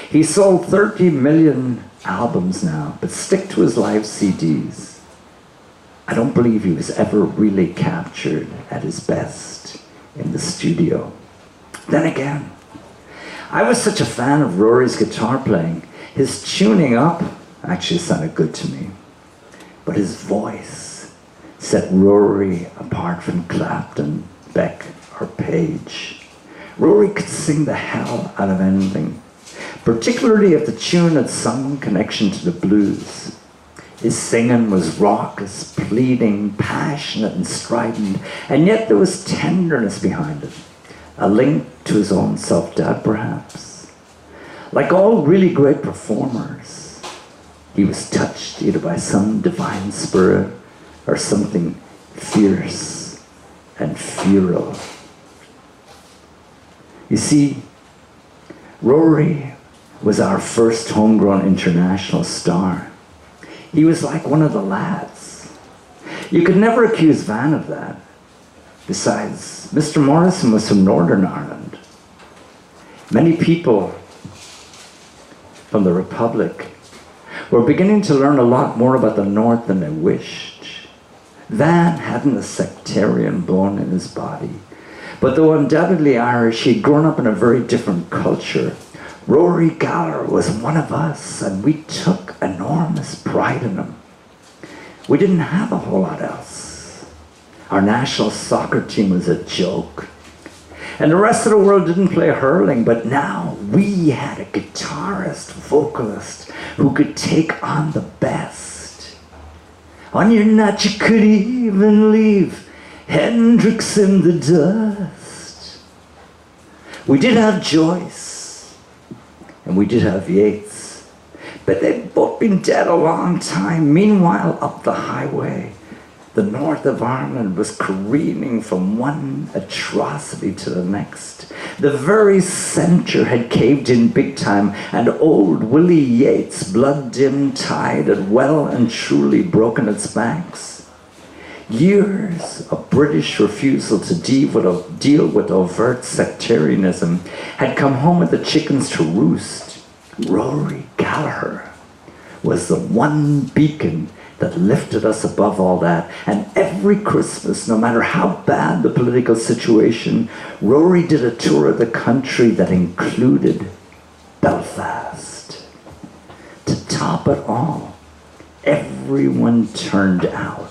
He sold 30 million albums now, but stick to his live CDs. I don't believe he was ever really captured at his best in the studio. Then again, I was such a fan of Rory's guitar playing. His tuning up actually sounded good to me. But his voice set Rory apart from Clapton, Beck, or Page. Rory could sing the hell out of anything, particularly if the tune had some connection to the blues. His singing was raucous, pleading, passionate, and strident, and yet there was tenderness behind it, a link to his own self-doubt, perhaps. Like all really great performers, he was touched either by some divine spirit or something fierce and feral. You see, Rory was our first homegrown international star. He was like one of the lads. You could never accuse Van of that. Besides, Mr. Morrison was from Northern Ireland. Many people from the Republic were beginning to learn a lot more about the North than they wished. Van hadn't a sectarian bone in his body, but though undoubtedly Irish, he'd grown up in a very different culture. Rory Gallagher was one of us, and we took enormous pride in him. We didn't have a whole lot else. Our national soccer team was a joke. And the rest of the world didn't play hurling, but now we had a guitarist, vocalist, who could take on the best. On your night you could even leave Hendrix in the dust. We did have Joyce, and we did have Yates, but they'd both been dead a long time. Meanwhile, up the highway, the north of Ireland was careening from one atrocity to the next. The very centre had caved in big time, and old Willie Yates' blood-dimmed tide had well and truly broken its banks. Years of British refusal to deal with overt sectarianism had come home with the chickens to roost. Rory Gallagher was the one beacon that lifted us above all that. And every Christmas, no matter how bad the political situation, Rory did a tour of the country that included Belfast. To top it all, everyone turned out.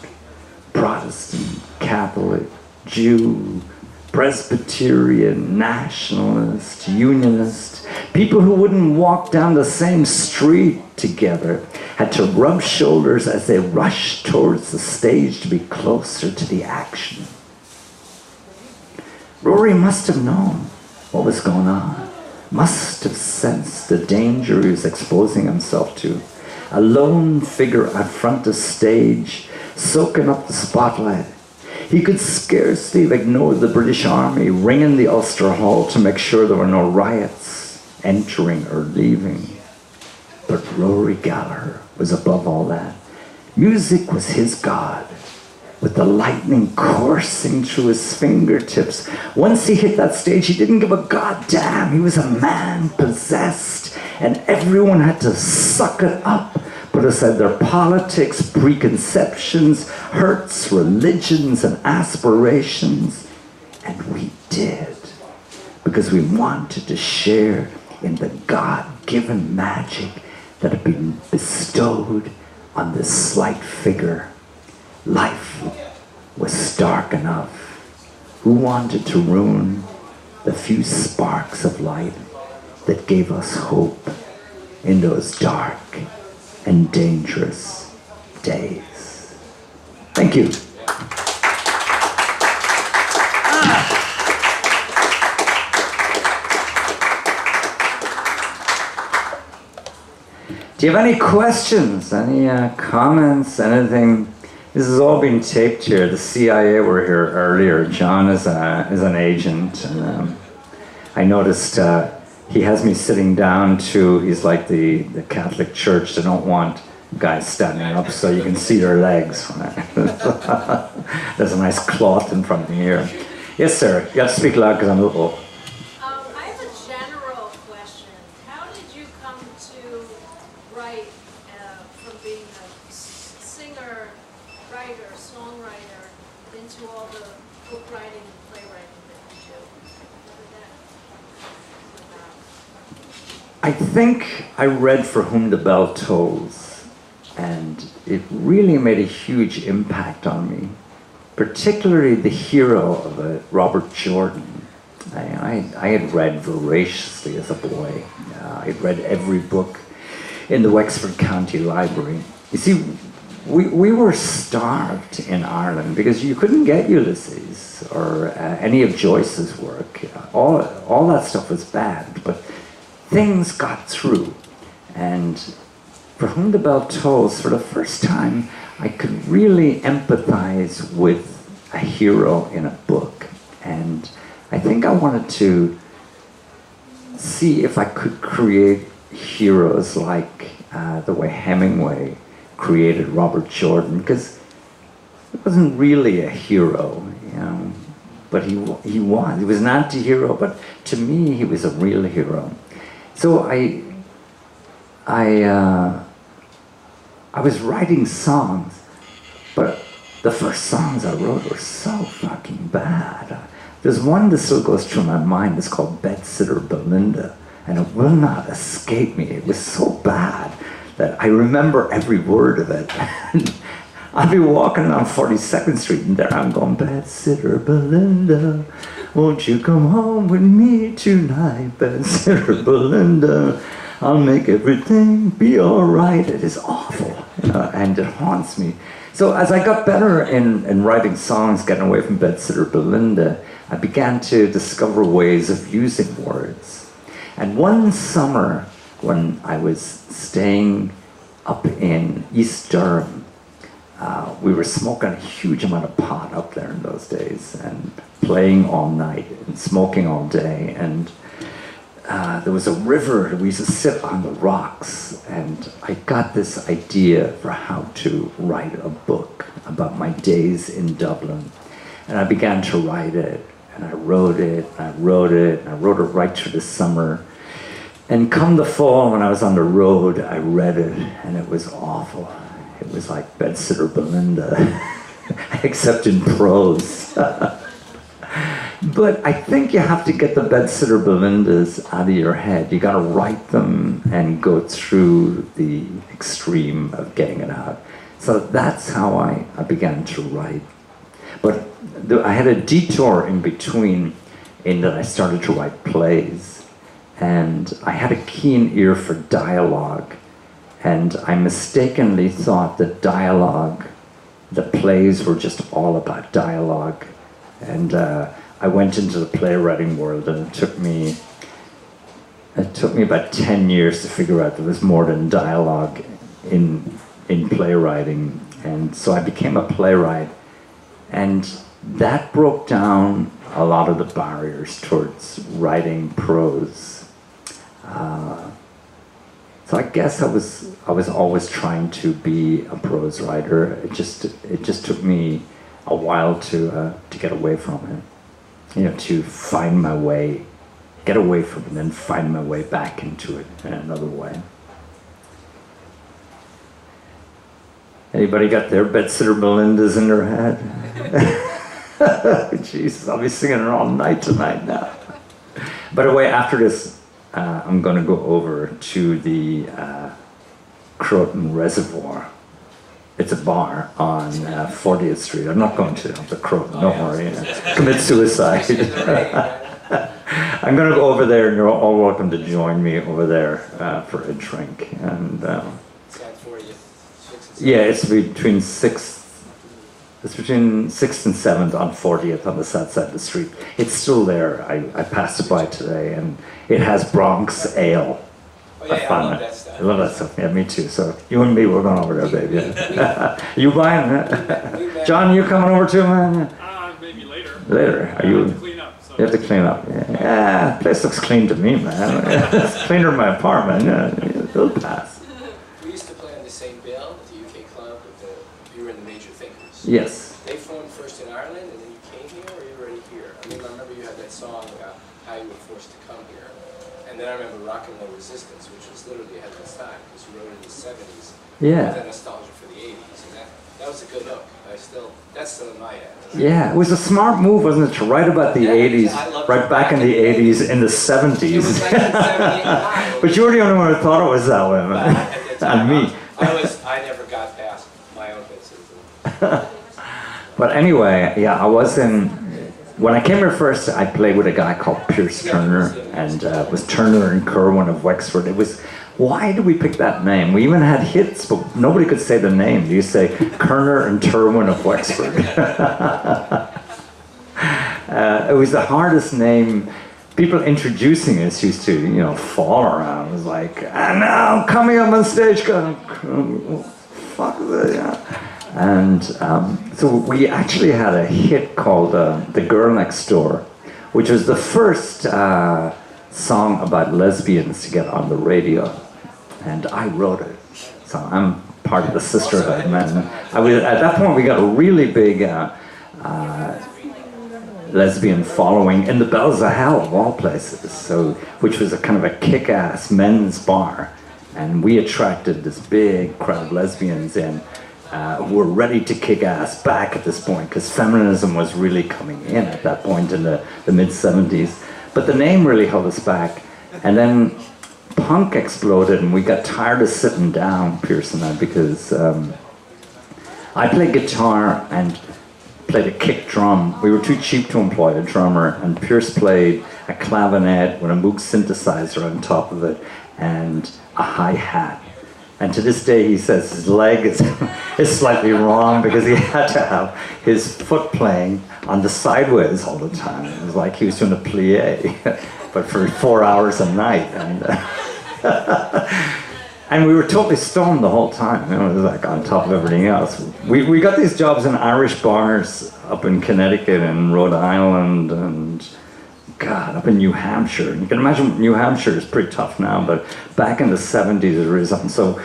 Protestant, Catholic, Jew, Presbyterian, nationalist, unionist, people who wouldn't walk down the same street together had to rub shoulders as they rushed towards the stage to be closer to the action. Rory must have known what was going on, must have sensed the danger he was exposing himself to. A lone figure out front of stage, soaking up the spotlight. He could scarcely have ignored the British Army ringing the Ulster Hall to make sure there were no riots entering or leaving. But Rory Gallagher was above all that. Music was his god, with the lightning coursing through his fingertips. Once he hit that stage, he didn't give a goddamn. He was a man possessed, and everyone had to suck it up, put aside their politics, preconceptions, hurts, religions, and aspirations. And we did, because we wanted to share in the God-given magic that had been bestowed on this slight figure. Life was stark enough. Who wanted to ruin the few sparks of light that gave us hope in those dark and dangerous days? Thank you. Do you have any questions, any comments, anything? This has all been taped here. The CIA were here earlier. John is an agent. And, I noticed he has me sitting down too. He's like the Catholic Church. They don't want guys standing up so you can see their legs. There's a nice cloth in front of me here. Yes, sir. You have to speak loud because I'm a little... I have a general question. How did you come to write from being a singer, writer, songwriter, into all the book writing and playwriting that you do? What did that about? I think I read For Whom the Bell Tolls, and it really made a huge impact on me, particularly the hero of it, Robert Jordan. I had read voraciously as a boy. I had read every book in the Wexford County Library. You see, we were starved in Ireland because you couldn't get Ulysses or any of Joyce's work. All that stuff was bad, but things got through. And For Whom the Bell Tolls, for the first time, I could really empathize with a hero in a book. And I think I wanted to see if I could create heroes like the way Hemingway created Robert Jordan, because he wasn't really a hero, you know, but he was an anti-hero, but to me he was a real hero. So I was writing songs, but the first songs I wrote were so fucking bad. There's one that still goes through my mind. It's called Bedsitter Belinda, and it will not escape me. It was so bad that I remember every word of it. I'd be walking on 42nd Street, and there I'm going, Bedsitter Belinda, won't you come home with me tonight, Bedsitter Belinda? I'll make everything be all right. It is awful, and it haunts me. So as I got better in writing songs, getting away from Bedsitter Belinda, I began to discover ways of using words. And one summer, when I was staying up in East Durham, we were smoking a huge amount of pot up there in those days, and playing all night and smoking all day. And there was a river. We used to sit on the rocks, and I got this idea for how to write a book about my days in Dublin. And I began to write it, and I wrote it, and I wrote it, and I wrote it right through the summer. And come the fall, when I was on the road, I read it, and it was awful. It was like Bedsitter Belinda, except in prose. But I think you have to get the Bedsitter Belindas out of your head. You got to write them and go through the extreme of getting it out. So that's how I began to write. But I had a detour in between, in that I started to write plays. And I had a keen ear for dialogue. And I mistakenly thought that the plays were just all about dialogue. And I went into the playwriting world, and it took me about 10 years to figure out there was more than dialogue in playwriting. And so I became a playwright, and that broke down a lot of the barriers towards writing prose. So I guess I was always trying to be a prose writer. It just took me a while to get away from it, to find my way, get away from it, and then find my way back into it in another way. Anybody got their Bedsitter Belindas in their head? Jesus, I'll be singing it all night tonight now. By the way, after this, I'm going to go over to the Croton Reservoir, it's a bar on 40th Street. I'm not going to the Crow. Don't worry. Commit suicide. I'm going to go over there, and you're all welcome to join me over there for a drink. And yeah, it's between 6th and 7th on 40th on the south side of the street. It's still there. I passed it by today, and it has Bronx Ale. Oh yeah, I love that stuff. I love that stuff. Yeah, me too. So you and me, we're going over there, baby. You buying it? John, you coming over too, man? Maybe later. Later. Are you? I have to clean up. So. You have to clean up. Yeah, place looks clean to me, man. It's cleaner than my apartment. Yeah, it'll pass. We used to play on the same bill at the UK club with you were in the Major Thinkers. Yes. They formed first in Ireland, and then you came here, or you were already here? I mean, I remember you had that song about how you were forced to come here. And then I remember Rock and Roll Resistance, which was literally ahead of its time, because you wrote it in the 70s. Yeah. With that nostalgia for the 80s, and that was a good hook. That's still in my head. Yeah, it was a smart move, wasn't it, to write about the 80s, right back in the 80s, in the 70s. It was 1978. But you were the only one who thought it was that way, man. And me. I never got past my own bits of the... But anyway, yeah, when I came here first, I played with a guy called Pierce Turner, and it was Turner and Kirwan of Wexford. Why did we pick that name? We even had hits, but nobody could say the name. You say Kerner and Turwin of Wexford. It was the hardest name. People introducing us used to, fall around. It was like, and now coming up on stage, fuck this, yeah. And so we actually had a hit called The Girl Next Door, which was the first song about lesbians to get on the radio. And I wrote it. So I'm part of the sisterhood, man. At that point, we got a really big lesbian following in the Bells of Hell, of all places, which was a kind of a kick-ass men's bar. And we attracted this big crowd of lesbians in. Were ready to kick ass back at this point, because feminism was really coming in at that point in the mid-70s. But the name really held us back. And then punk exploded, and we got tired of sitting down, Pierce and I, because I played guitar and played a kick drum. We were too cheap to employ a drummer, and Pierce played a clavinet with a Moog synthesizer on top of it and a hi-hat. And to this day, he says his leg is slightly wrong because he had to have his foot playing on the sideways all the time. It was like he was doing a plie, but for 4 hours a night. And we were totally stoned the whole time. It was like on top of everything else. We got these jobs in Irish bars up in Connecticut and Rhode Island and up in New Hampshire. You can imagine New Hampshire is pretty tough now, but back in the 70s it really something. So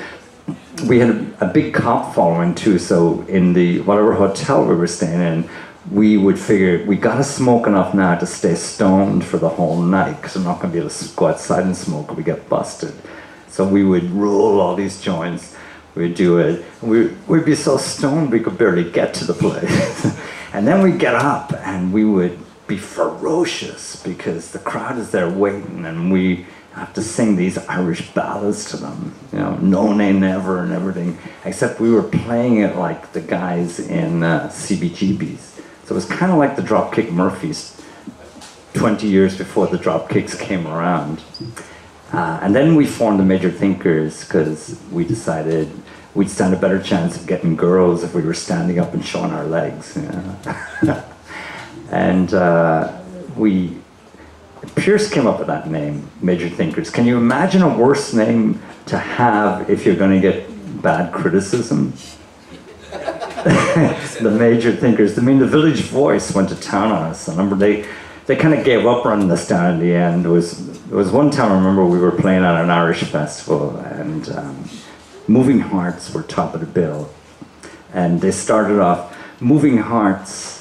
we had a big cop following too. So in the whatever hotel we were staying in, we would figure we gotta smoke enough now to stay stoned for the whole night, because we're not gonna be able to go outside and smoke or we get busted. So we would roll all these joints. We'd do it. We'd be so stoned we could barely get to the place. And then we'd get up and we would be ferocious because the crowd is there waiting, and we have to sing these Irish ballads to them, No Nay Never and everything, except we were playing it like the guys in CBGBs. So it was kind of like the Dropkick Murphys 20 years before the Dropkicks came around. And then we formed the Major Thinkers because we decided we'd stand a better chance of getting girls if we were standing up and showing our legs. And Pierce came up with that name, Major Thinkers. Can you imagine a worse name to have if you're going to get bad criticism? The Major Thinkers. I mean, the Village Voice went to town on us. I remember they kind of gave up running us down in the end. There was one time I remember we were playing at an Irish festival, and Moving Hearts were top of the bill. And they started off, Moving Hearts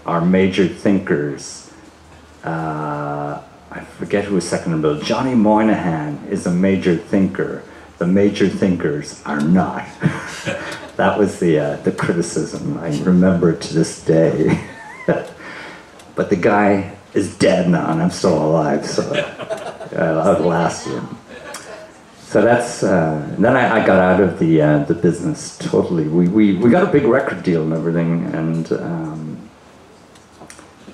are major thinkers. I forget who was second in the bill. Johnny Moynihan is a major thinker. The major thinkers are not. That was the criticism. I remember it to this day. But the guy is dead now, and I'm still alive, so I'll outlast him. So that's then I got out of the business totally. We got a big record deal and everything, and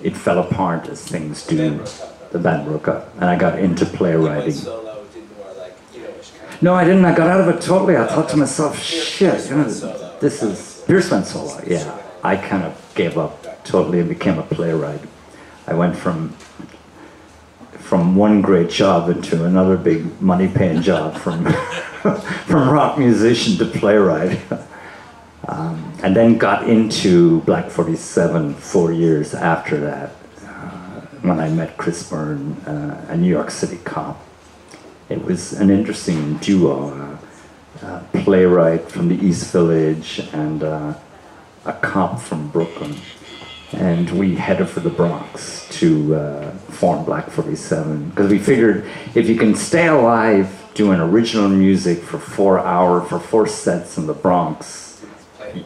it fell apart as things do. The band broke up, and I got into playwriting. Solo, did more like Kino-ish kind of. No, I didn't. I got out of it totally. I thought to myself, shit, you know, this is Pierce went solo. Yeah, I kind of gave up totally and became a playwright. I went from one great job into another big money-paying job, from rock musician to playwright, and then got into Black 47 4 years after that, when I met Chris Byrne, a New York City cop. It was an interesting duo, a playwright from the East Village and a cop from Brooklyn. And we headed for the Bronx to form Black 47, because we figured if you can stay alive doing original music for 4 hours, for 4 sets in the Bronx,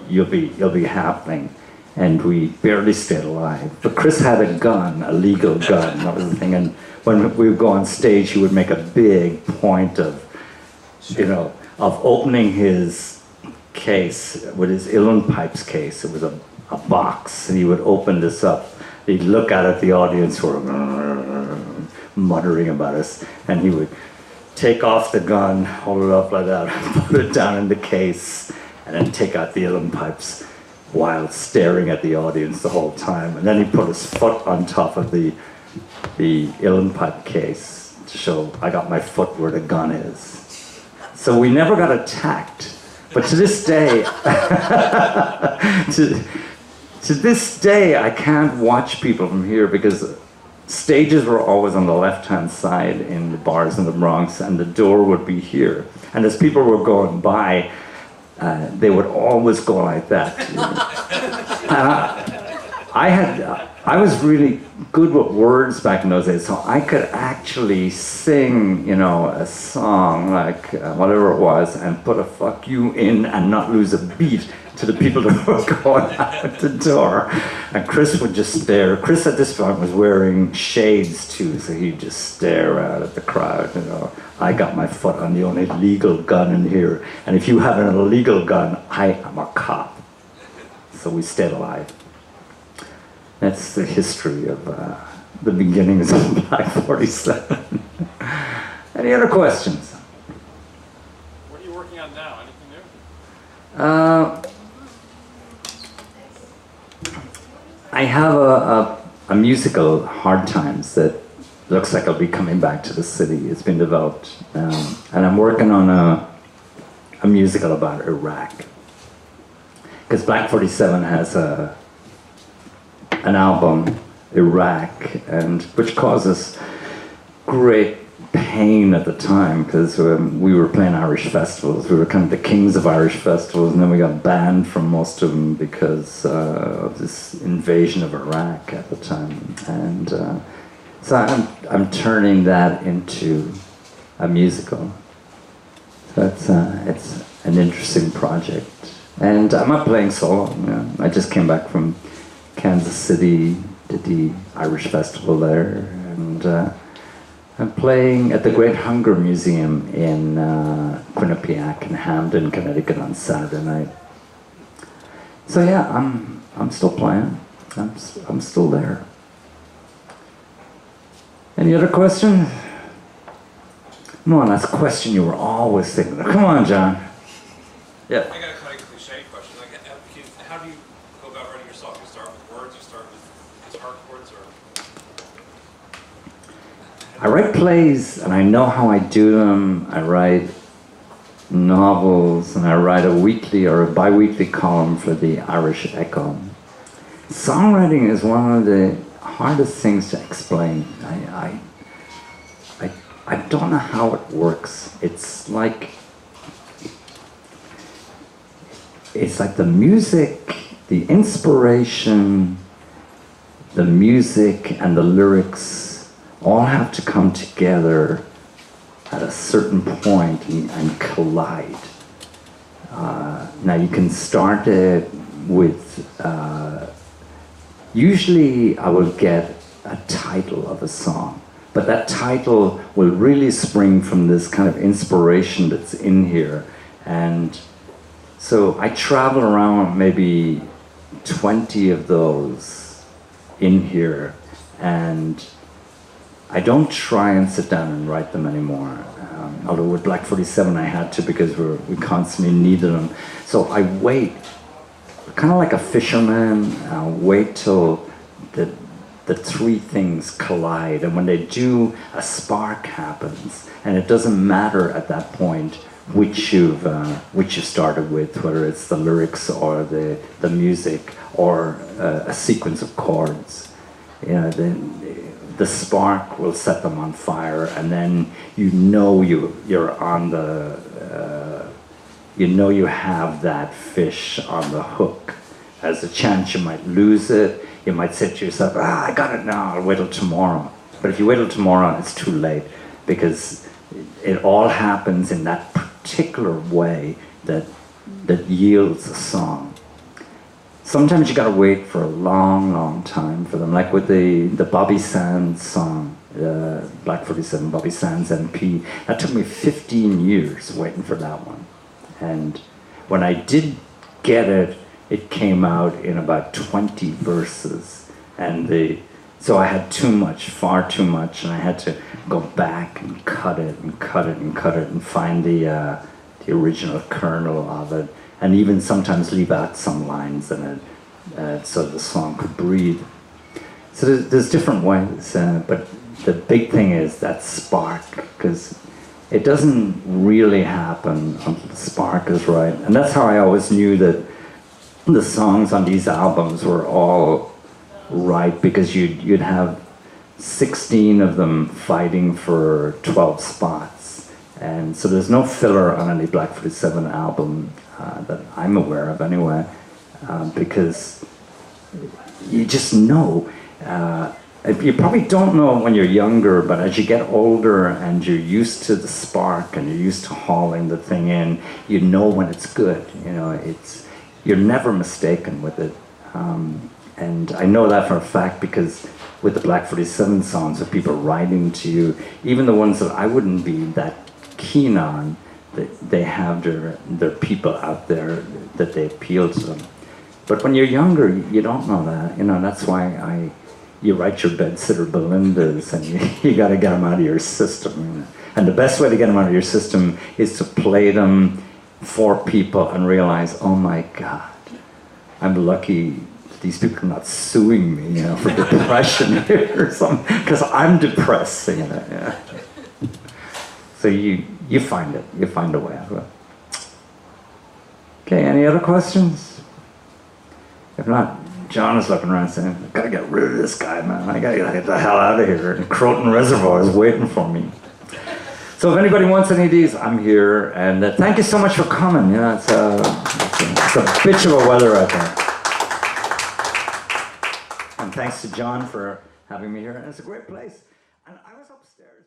you'll be happening. And we barely stayed alive. But Chris had a gun, a legal gun, that was the thing. And when we would go on stage, he would make a big point of, you know, of opening his case, with his uilleann pipes case. It was a box, and he would open this up. He'd look out at the audience who were muttering about us, and he would take off the gun, hold it up like that, put it down in the case, and then take out the uilleann pipes while staring at the audience the whole time. And then he put his foot on top of the uilleann pipe case to show I got my foot where the gun is. So we never got attacked. But to this day, to this day, I can't watch people from here because stages were always on the left-hand side in the bars in the Bronx, and the door would be here. And as people were going by, they would always go like that. You know? I was really good with words back in those days, so I could actually sing, you know, a song like whatever it was, and put a "fuck you" in and not lose a beat to the people that were going out the door. And Chris would just stare. Chris at this point was wearing shades too, so he'd just stare out at the crowd, you know. I got my foot on the only legal gun in here, and if you have an illegal gun, I am a cop. So we stayed alive. That's the history of the beginnings of Black 47. Any other questions? What are you working on now? Anything new? I have a musical, Hard Times, that looks like I'll be coming back to the city. It's been developed. And I'm working on a musical about Iraq. Because Black 47 has an album, Iraq, and which causes great pain at the time, because we were playing Irish festivals. We were kind of the kings of Irish festivals, and then we got banned from most of them because of this invasion of Iraq at the time. And so I'm turning that into a musical. So it's an interesting project. And I'm not playing solo. You know. I just came back from Kansas City, did the Irish festival there, and I'm playing at the Great Hunger Museum in Quinnipiac in Hamden, Connecticut on Saturday night. So yeah, I'm still playing. I'm still there. Any other questions? Come on, that's a question you were always thinking of. Come on, John. Yeah. I got a kind of cliche question. Like, how do you go about writing your song? You start with words, you start with guitar chords, or? I write plays, and I know how I do them. I write novels, and I write a weekly or a bi-weekly column for the Irish Echo. Songwriting is one of the hardest things to explain. I don't know how it works. It's like the music, the inspiration, the music and the lyrics all have to come together at a certain point and collide. Now you can start it with, usually I will get a title of a song, But that title will really spring from this kind of inspiration that's in here. And so I travel around maybe 20 of those in here, and I don't try and sit down and write them anymore. Although with Black 47 I had to, because we constantly needed them. So I wait, kind of like a fisherman, wait till the three things collide, and when they do, a spark happens, and it doesn't matter at that point which you started with, whether it's the lyrics or the music or a sequence of chords. You know, the spark will set them on fire, and then you're on the you have that fish on the hook. As a chance you might lose it. You might say to yourself, I got it now, I'll wait till tomorrow. But if you wait till tomorrow, it's too late, because it all happens in that particular way that yields a song. Sometimes you gotta wait for a long, long time for them, like with the Bobby Sands song, Black 47, Bobby Sands MP. That took me 15 years waiting for that one. And when I did get it, it came out in about 20 verses, and so I had too much, far too much, and I had to go back and cut it and cut it and cut it and find the original kernel of it, and even sometimes leave out some lines in it so the song could breathe. So there's different ways, but the big thing is that spark, because it doesn't really happen until the spark is right, and that's how I always knew that the songs on these albums were all right, because you'd have 16 of them fighting for 12 spots. And so there's no filler on any Black 47 album that I'm aware of anyway, because you just know. You probably don't know when you're younger, but as you get older and you're used to the spark and you're used to hauling the thing in, you know when it's good. You know, you're never mistaken with it. And I know that for a fact, because with the Black 47 songs, with people writing to you, even the ones that I wouldn't be that keen on, they have their people out there that they appeal to them. But when you're younger, you don't know that. You know, that's why you write your bedsitter Belindas, and you got to get them out of your system. And the best way to get them out of your system is to play them for people and realize, oh my God, I'm lucky these people are not suing me, you know, for depression or something, because I'm depressed singing it. Yeah. So you find it, you find a way out of it. Okay, any other questions? If not, John is looking around saying, I've got to get rid of this guy, man. I got to get the hell out of here. And Croton Reservoir is waiting for me. So if anybody wants any of these, I'm here. And thank you so much for coming. You know, it's a bitch of a weather out there. And thanks to John for having me here. And it's a great place. And I was upstairs.